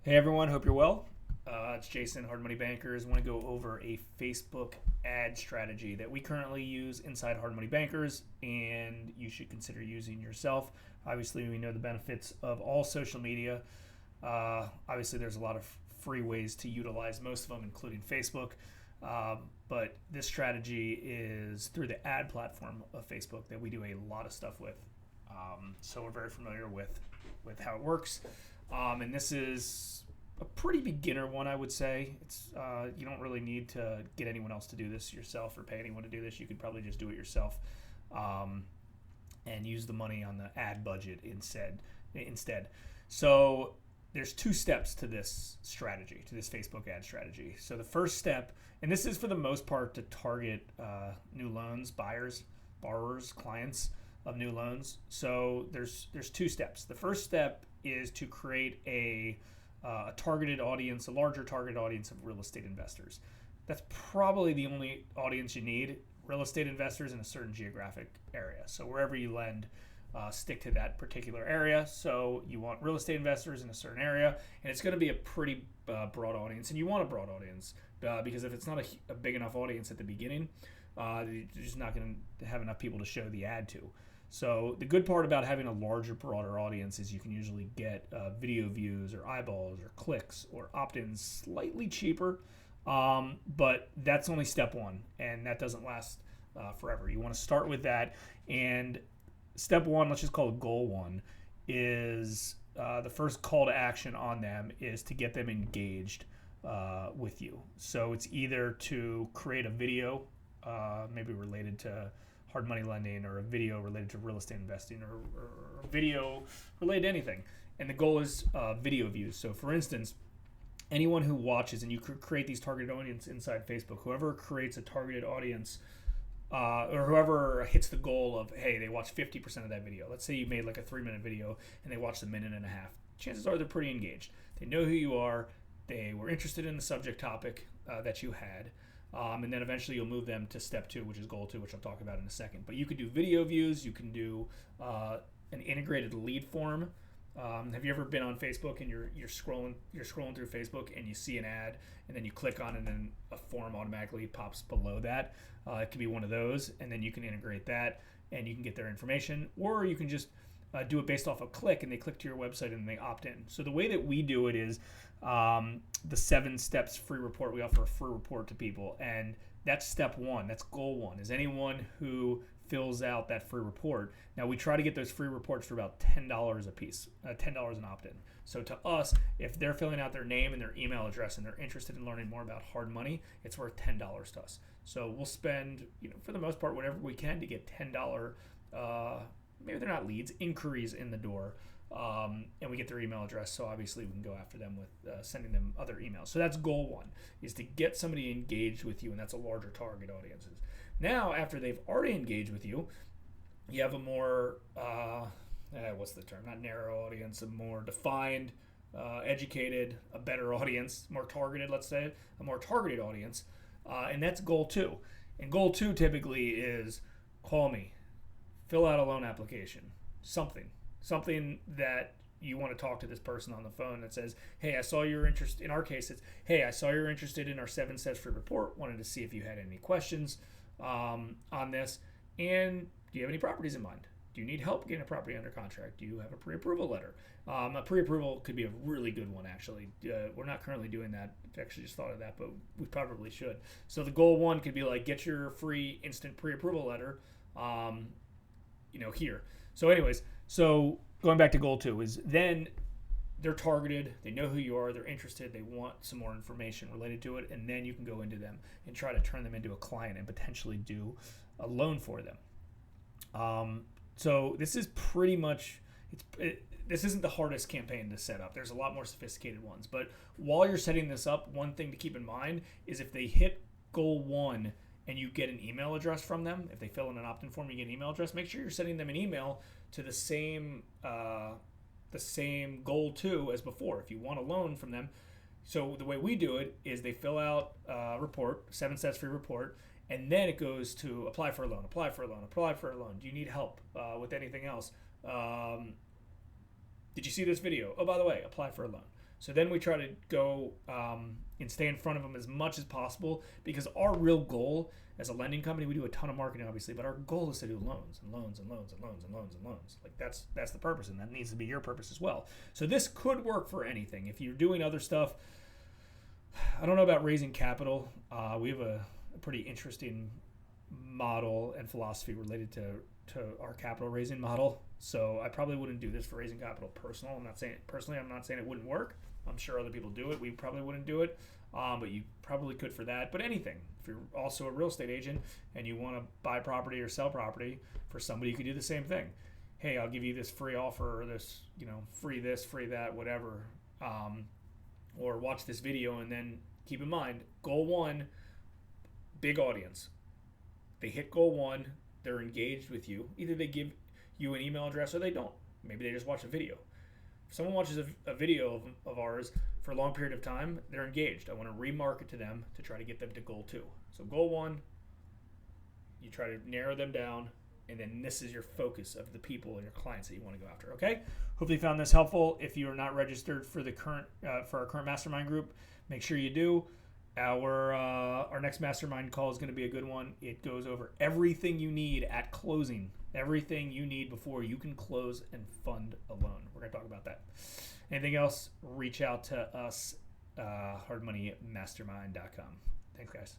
Hey everyone, hope you're well. It's Jason, Hard Money Bankers. I want to go over a Facebook ad strategy that we currently use inside Hard Money Bankers, and you should consider using yourself. Obviously, we know the benefits of all social media. Obviously, there's a lot of free ways to utilize most of them, including Facebook. But this strategy is through the ad platform of Facebook that we do a lot of stuff with. So we're very familiar with how it works. And this is a pretty beginner one, I would say. It's you don't really need to get anyone else to do this yourself or pay anyone to do this. You could probably just do it yourself, and use the money on the ad budget instead. So there's two steps to this strategy, to this Facebook ad strategy. So the first step, and this is for the most part to target new loans, buyers, borrowers, clients of new loans. So there's two steps. The first step is to create a targeted audience, a larger target audience of real estate investors. That's probably the only audience you need. Real estate investors in a certain geographic area. So wherever you lend, stick to that particular area. So you want real estate investors in a certain area, and it's going to be a pretty broad audience. And you want a broad audience because if it's not a big enough audience at the beginning, you're just not going to have enough people to show the ad to. So the good part about having a larger, broader audience is you can usually get video views or eyeballs or clicks or opt-ins slightly cheaper, but that's only step one, and that doesn't last forever. You want to start with that, and step one, let's just call it goal one, is the first call to action on them is to get them engaged with you. So it's either to create a video, maybe related to hard money lending, or a video related to real estate investing, or a video related to anything. And the goal is video views. So for instance, anyone who watches, and you could create these targeted audience inside Facebook, whoever creates a targeted audience, or whoever hits the goal of, hey, they watch 50% of that video. Let's say you made like a 3-minute video and they watched a minute and a half. Chances are they're pretty engaged. They know who you are. They were interested in the subject topic that you had. And then eventually you'll move them to step two, which is goal two, which I'll talk about in a second. But you could do video views. You can do an integrated lead form. Have you ever been on Facebook and you're scrolling through Facebook and you see an ad and then you click on it and then a form automatically pops below that? It can be one of those, and then you can integrate that and you can get their information, or you can just do it based off a click, and they click to your website and they opt in. So the way that we do it is the 7 steps free report. We offer a free report to people, and that's step one. That's goal one, is anyone who fills out that free report. Now we try to get those free reports for about $10 a piece, $10 an opt-in. So to us, if they're filling out their name and their email address and they're interested in learning more about hard money, it's worth $10 to us. So we'll spend, for the most part, whatever we can to get $10, maybe they're not leads, inquiries in the door, and we get their email address. So obviously we can go after them with sending them other emails. So that's goal one, is to get somebody engaged with you, and that's a larger target audiences. Now, after they've already engaged with you, you have a more, what's the term? Not narrow audience, a more defined, educated, a better audience, more targeted, let's say, a more targeted audience. And that's goal two. And goal two typically is call me, fill out a loan application, something that you want to talk to this person on the phone that says, hey, I saw you're interested. In our case, it's, hey, I saw you're interested in our 7 steps free report. Wanted to see if you had any questions on this. And do you have any properties in mind? Do you need help getting a property under contract? Do you have a pre-approval letter? A pre-approval could be a really good one, actually. We're not currently doing that. I actually just thought of that, but we probably should. So the goal one could be like, get your free instant pre-approval letter here. So anyways, so going back to goal two is then they're targeted, they know who you are, they're interested, they want some more information related to it, and then you can go into them and try to turn them into a client and potentially do a loan for them. So this is pretty much, this isn't the hardest campaign to set up. There's a lot more sophisticated ones. But while you're setting this up, one thing to keep in mind is if they hit goal one and you get an email address from them, if they fill in an opt-in form, you get an email address, make sure you're sending them an email to the same goal two as before. If you want a loan from them, so the way we do it is they fill out a report, 7 steps free report, and then it goes to apply for a loan, apply for a loan, apply for a loan. Do you need help with anything else? Did you see this video? Oh, by the way, apply for a loan. So then we try to go and stay in front of them as much as possible, because our real goal as a lending company, we do a ton of marketing obviously, but our goal is to do loans and loans and loans and loans and loans and loans. Like that's the purpose, and that needs to be your purpose as well. So this could work for anything. If you're doing other stuff, I don't know about raising capital. We have a pretty interesting model and philosophy related to our capital raising model. So I probably wouldn't do this for raising capital personally. I'm not saying it wouldn't work. I'm sure other people do it. We probably wouldn't do it, but you probably could for that. But anything, if you're also a real estate agent and you want to buy property or sell property for somebody, you could do the same thing. Hey, I'll give you this free offer, or this, free this, free that, whatever. Or watch this video, and then keep in mind, goal one, big audience. They hit goal one, they're engaged with you. Either they give you an email address or they don't. Maybe they just watch a video. If someone watches a video of ours for a long period of time, they're engaged. I want to remarket to them to try to get them to goal two. So goal one, you try to narrow them down, and then this is your focus of the people and your clients that you want to go after. Okay? Hopefully you found this helpful. If you are not registered for the current for our current mastermind group, make sure you do. Our next mastermind call is going to be a good one. It goes over everything you need at closing, everything you need before you can close and fund a loan. We're going to talk about that. Anything else, reach out to us, hardmoneymastermind.com. Thanks, guys.